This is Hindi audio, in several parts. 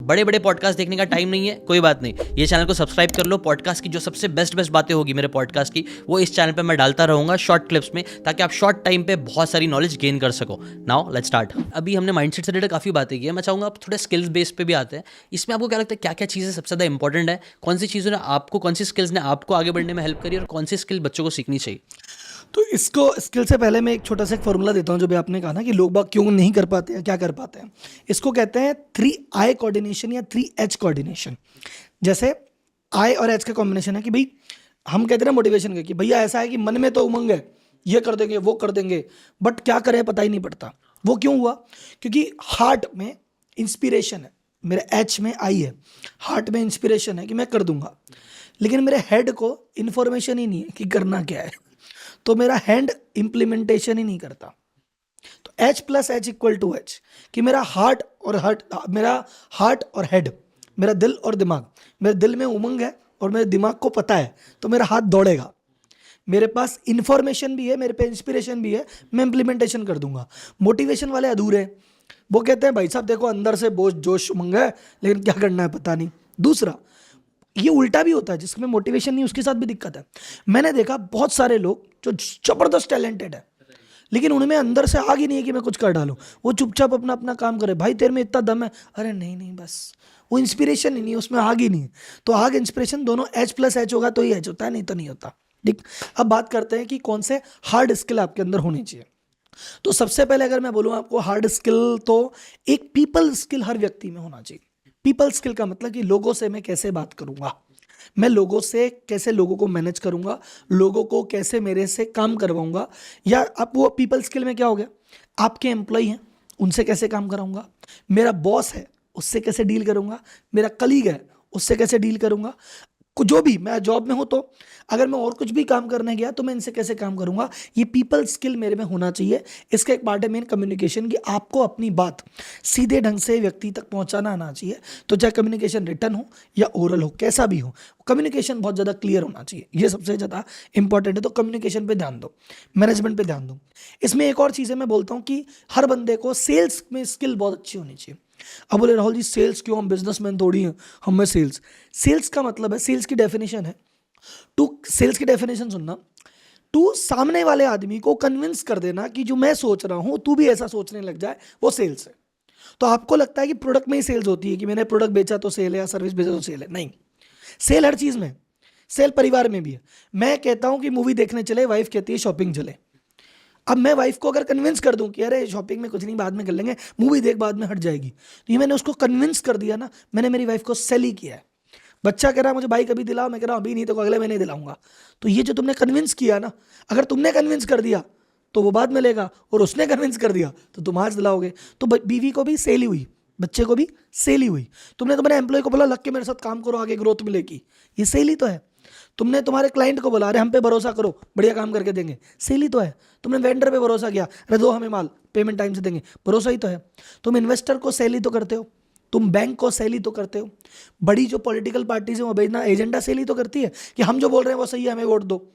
बड़े बड़े पॉडकास्ट देखने का टाइम नहीं है, कोई बात नहीं, ये चैनल को सब्सक्राइब कर लो। पॉडकास्ट की जो सबसे बेस्ट बातें होगी मेरे पॉडकास्ट की, वो इस चैनल पे मैं डालता रहूंगा शॉर्ट क्लिप्स में, ताकि आप शॉर्ट टाइम पे बहुत सारी नॉलेज गेन कर सको। Now let's start. अभी हमने माइंडसेट से रिलेटेड काफ़ी बातें की है, मैं चाहूँगा आप थोड़े स्किल्स बेस पे भी आते हैं। इसमें आपको क्या लगता है, क्या क्या चीज़ें सबसे ज़्यादा इंपॉर्टेंट है, कौन सी चीज़ों ने आपको, कौन सी स्किल्स ने आपको आगे बढ़ने में हेल्प करी, और कौन सी स्किल बच्चों को सीखनी चाहिए? तो इसको स्किल से पहले मैं एक छोटा सा एक फॉर्मूला देता हूँ, जो भी आपने कहा ना कि लोग बाग क्यों नहीं कर पाते हैं, क्या कर पाते हैं। इसको कहते हैं 3I कोऑर्डिनेशन या 3H कोऑर्डिनेशन। जैसे I और H का कॉम्बिनेशन है कि भाई हम कहते हैं मोटिवेशन का, कि भैया ऐसा है कि मन में तो उमंग है, ये कर देंगे वो कर देंगे, बट क्या करें पता ही नहीं पड़ता। वो क्यों हुआ? क्योंकि हार्ट में इंस्पिरेशन है, मेरे H में I है, हार्ट में इंस्पिरेशन है कि मैं कर दूंगा, लेकिन मेरे हेड को इन्फॉर्मेशन ही नहीं है कि करना क्या है, तो मेरा हैंड इंप्लीमेंटेशन ही नहीं करता। तो H plus H equal to H, कि मेरा हार्ट और हेड, मेरा दिल और दिमाग, मेरे दिल में उमंग है और मेरे दिमाग को पता है, तो मेरा हाथ दौड़ेगा। मेरे पास इंफॉर्मेशन भी है, मेरे पे इंस्पिरेशन भी है, मैं इंप्लीमेंटेशन कर दूंगा। मोटिवेशन वाले अधूरे हैं, वो कहते हैं भाई साहब देखो अंदर से जोश उमंग है, लेकिन क्या करना है पता नहीं। दूसरा, ये उल्टा भी होता है, जिसमें मोटिवेशन नहीं उसके साथ भी दिक्कत है। मैंने देखा बहुत सारे लोग जो जबरदस्त टैलेंटेड है, लेकिन उनमें अंदर से आग ही नहीं है कि मैं कुछ कर डालूं। वो चुपचाप अपना अपना काम करे, भाई तेरे में इतना दम है, अरे नहीं नहीं बस, वो इंस्पिरेशन ही नहीं है, उसमें आग ही नहीं है। तो आग इंस्पिरेशन दोनों H प्लस H होगा तो ही H होता है, नहीं तो नहीं होता। ठीक, अब बात करते हैं कि कौन से हार्ड स्किल आपके अंदर होनी चाहिए। तो सबसे पहले अगर मैं बोलूँ आपको हार्ड स्किल, तो एक पीपल स्किल हर व्यक्ति में होना चाहिए। पीपल स्किल का मतलब कि लोगों से मैं कैसे बात करूंगा, मैं लोगों से कैसे लोगों को मैनेज करूंगा, लोगों को कैसे मेरे से काम करवाऊंगा। या अब वो पीपल स्किल में क्या हो गया, आपके एम्प्लॉय हैं उनसे कैसे काम कराऊंगा, मेरा बॉस है उससे कैसे डील करूंगा, मेरा कलीग है उससे कैसे डील करूंगा, जो भी मैं जॉब में हूं तो अगर मैं और कुछ भी काम करने गया तो मैं इनसे कैसे काम करूंगा। ये पीपल स्किल मेरे में होना चाहिए। इसका एक पार्ट है मेन कम्युनिकेशन, कि आपको अपनी बात सीधे ढंग से व्यक्ति तक पहुंचाना आना चाहिए। तो चाहे कम्युनिकेशन रिटर्न हो या ओरल हो, कैसा भी हो, कम्युनिकेशन बहुत ज़्यादा क्लियर होना चाहिए, ये सबसे ज़्यादा इंपॉर्टेंट है। तो कम्युनिकेशन पे ध्यान दो, मैनेजमेंट पे ध्यान दो। इसमें एक और चीज़ है, मैं बोलता हूँ कि हर बंदे को सेल्स में स्किल बहुत अच्छी होनी चाहिए। अब बोले राहुल जी सेल्स क्यों, हम बिजनेसमैन थोड़ी हैं, हमें सेल्स। सेल्स का मतलब है, सेल्स की डेफिनेशन है, सेल्स की डेफिनेशन सुनना, टू सामने वाले आदमी को कन्विंस कर देना कि जो मैं सोच रहा हूं तू भी ऐसा सोचने लग जाए, वो सेल्स है। तो आपको लगता है कि प्रोडक्ट में ही सेल्स होती है, कि मैंने प्रोडक्ट बेचा तो सेल है या सर्विस बेचा तो सेल है, नहीं। सेल हर चीज में, सेल परिवार में भी है। मैं कहता हूं कि मूवी देखने चले, वाइफ कहती है शॉपिंग चले। अब मैं वाइफ को अगर कन्विंस कर दूं कि अरे शॉपिंग में कुछ नहीं, बाद में कर लेंगे, मूवी देख बाद में हट जाएगी, तो ये मैंने उसको कन्विंस कर दिया ना, मैंने मेरी वाइफ को सेल ही किया है। बच्चा कह रहा है मुझे बाइक अभी दिलाओ, मैं कह रहा हूँ अभी नहीं तो अगले महीने दिलाऊंगा। तो ये जो तुमने कन्विंस किया ना, अगर तुमने कन्विंस कर दिया तो वो बाद में लेगा, और उसने कन्विंस कर दिया तो तुम आज दिलाओगे। तो बीवी को भी सेल ही हुई, बच्चे को भी सेल ही हुई। तुमने तुम्हारे एम्प्लॉय को बोला लग के मेरे साथ काम करो, आगे ग्रोथ मिलेगी, ये सेल ही तो है। तुमने तुम्हारे क्लाइंट को बोला अरे हम पे भरोसा करो, बढ़िया काम करके देंगे, सेल ही तो है। तुमने वेंडर पे भरोसा किया, अरे दो हमें माल, पेमेंट टाइम से देंगे, भरोसा ही तो है। तुम इन्वेस्टर को सेल ही तो करते हो, तुम बैंक को सेल ही तो करते हो। बड़ी जो पॉलिटिकल पार्टीज है वो भेजना एजेंडा सेल ही तो करती है, कि हम जो बोल रहे हैं वो सही है, हमें वोट दो।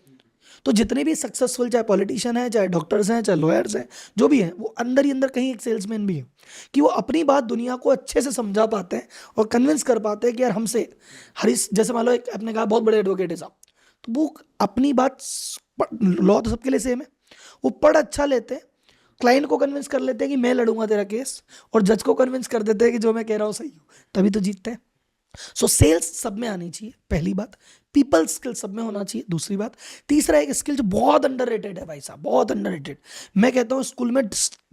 तो जितने भी सक्सेसफुल, चाहे पॉलिटिशियन है, चाहे डॉक्टर्स हैं, चाहे लॉयर्स हैं, जो भी हैं, वो अंदर ही अंदर कहीं एक सेल्समैन भी है, कि वो अपनी बात दुनिया को अच्छे से समझा पाते हैं और कन्विंस कर पाते हैं कि यार हमसे हरीश, जैसे मान लो एक आपने कहा बहुत बड़े एडवोकेट है साहब, तो वो अपनी बात, लॉ तो सबके लिए सेम है, वो पढ़ अच्छा लेते हैं, क्लाइंट को कन्विंस कर लेते हैं कि मैं लड़ूंगा तेरा केस, और जज को कन्विंस कर देते हैं कि जो मैं कह रहा हूँ सही हो, तभी तो जीतते हैं। सो सेल्स सब में आनी चाहिए, पहली बात। पीपल स्किल सब में होना चाहिए, दूसरी बात। तीसरा एक स्किल जो बहुत अंडररेटेड है भाई साहब, बहुत अंडररेटेड, मैं कहता हूँ स्कूल में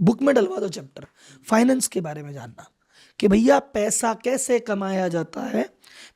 बुक में डलवा दो चैप्टर, फाइनेंस के बारे में जानना, कि भैया पैसा कैसे कमाया जाता है,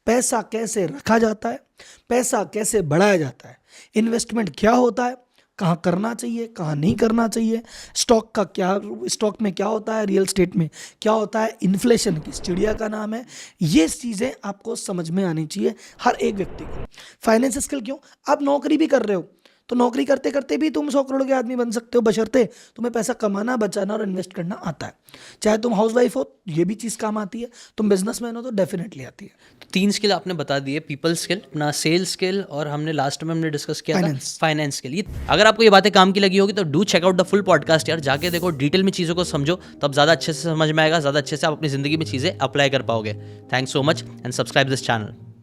पैसा कैसे रखा जाता है, पैसा कैसे बढ़ाया जाता है, इन्वेस्टमेंट क्या होता है, कहाँ करना चाहिए, कहाँ नहीं करना चाहिए, स्टॉक का क्या, स्टॉक में क्या होता है, रियल स्टेट में क्या होता है, इन्फ्लेशन किस चिड़िया का नाम है, ये चीज़ें आपको समझ में आनी चाहिए हर एक व्यक्ति को। फाइनेंस स्किल क्यों, आप नौकरी भी कर रहे हो तो नौकरी करते करते भी तुम 100 करोड़ के आदमी बन सकते हो, बशर्ते तुम्हें पैसा कमाना, बचाना और इन्वेस्ट करना आता है। चाहे तुम हाउसवाइफ हो, ये भी चीज़ काम आती है, तुम बिजनेसमैन हो तो डेफिनेटली आती है। तो 3 स्किल आपने बता दिए, पीपल स्किल, अपना सेल्स स्किल, और हमने लास्ट में हमने डिस्कस किया था फाइनेंस स्किल। अगर आपको ये बातें काम की लगी होगी तो do check out the full podcast यार, जाके देखो, डिटेल में चीज़ों को समझो, तब ज़्यादा अच्छे से समझ में आएगा, ज़्यादा अच्छे से आप अपनी ज़िंदगी में चीज़ें अप्लाई कर पाओगे। Thanks so much and subscribe this channel.